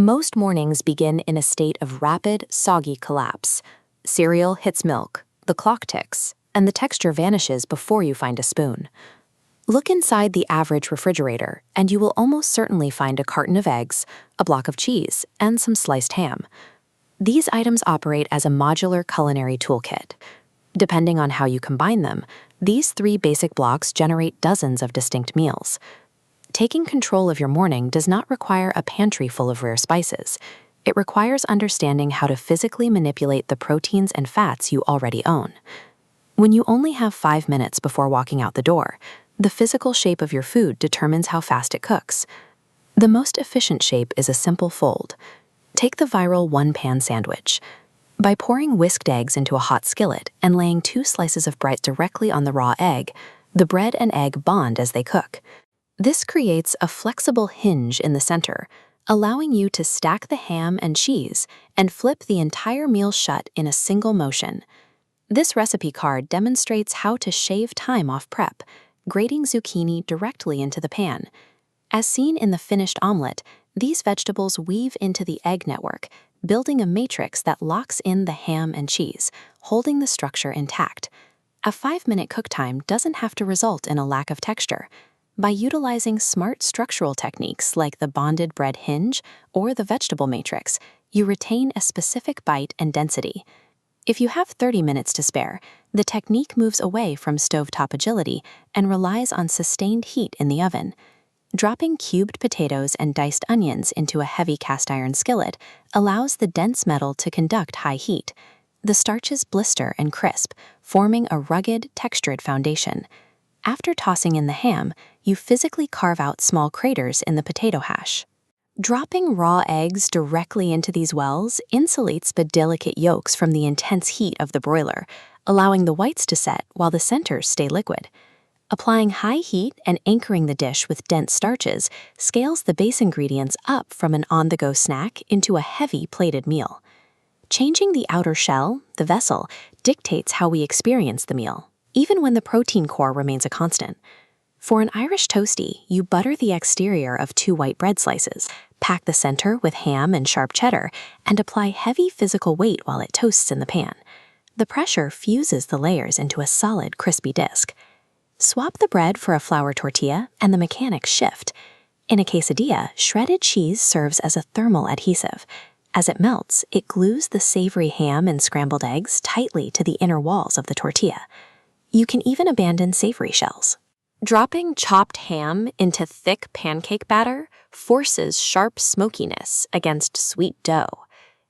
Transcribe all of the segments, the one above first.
Most mornings begin in a state of rapid, soggy collapse. Cereal hits milk, the clock ticks, and the texture vanishes before you find a spoon. Look inside the average refrigerator, and you will almost certainly find a carton of eggs, a block of cheese, and some sliced ham. These items operate as a modular culinary toolkit. Depending on how you combine them, these three basic blocks generate dozens of distinct meals. Taking control of your morning does not require a pantry full of rare spices. It requires understanding how to physically manipulate the proteins and fats you already own. When you only have 5 minutes before walking out the door, the physical shape of your food determines how fast it cooks. The most efficient shape is a simple fold. Take the viral one-pan sandwich. By pouring whisked eggs into a hot skillet and laying 2 slices of bread directly on the raw egg, the bread and egg bond as they cook. This creates a flexible hinge in the center, allowing you to stack the ham and cheese and flip the entire meal shut in a single motion. This recipe card demonstrates how to shave time off prep, grating zucchini directly into the pan. As seen in the finished omelet, these vegetables weave into the egg network, building a matrix that locks in the ham and cheese, holding the structure intact. A 5-minute cook time doesn't have to result in a lack of texture. By utilizing smart structural techniques like the bonded bread hinge or the vegetable matrix, you retain a specific bite and density. If you have 30 minutes to spare, the technique moves away from stovetop agility and relies on sustained heat in the oven. Dropping cubed potatoes and diced onions into a heavy cast iron skillet allows the dense metal to conduct high heat. The starches blister and crisp, forming a rugged, textured foundation. After tossing in the ham, you physically carve out small craters in the potato hash. Dropping raw eggs directly into these wells insulates the delicate yolks from the intense heat of the broiler, allowing the whites to set while the centers stay liquid. Applying high heat and anchoring the dish with dense starches scales the base ingredients up from an on-the-go snack into a heavy plated meal. Changing the outer shell, the vessel, dictates how we experience the meal, even when the protein core remains a constant. For an Irish toastie, you butter the exterior of 2 white bread slices, pack the center with ham and sharp cheddar, and apply heavy physical weight while it toasts in the pan. The pressure fuses the layers into a solid, crispy disc. Swap the bread for a flour tortilla, and the mechanics shift. In a quesadilla, shredded cheese serves as a thermal adhesive. As it melts, it glues the savory ham and scrambled eggs tightly to the inner walls of the tortilla. You can even abandon savory shells. Dropping chopped ham into thick pancake batter forces sharp smokiness against sweet dough.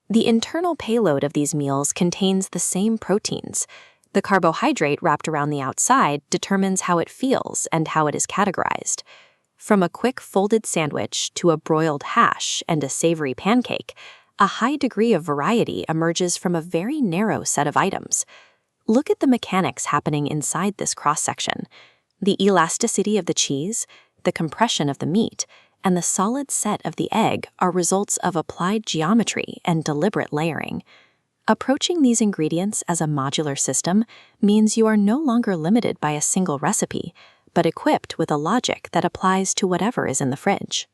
The internal payload of these meals contains the same proteins. The carbohydrate wrapped around the outside determines how it feels and how it is categorized. From a quick folded sandwich to a broiled hash and a savory pancake, a high degree of variety emerges from a very narrow set of items. Look at the mechanics happening inside this cross-section. The elasticity of the cheese, the compression of the meat, and the solid set of the egg are results of applied geometry and deliberate layering. Approaching these ingredients as a modular system means you are no longer limited by a single recipe, but equipped with a logic that applies to whatever is in the fridge.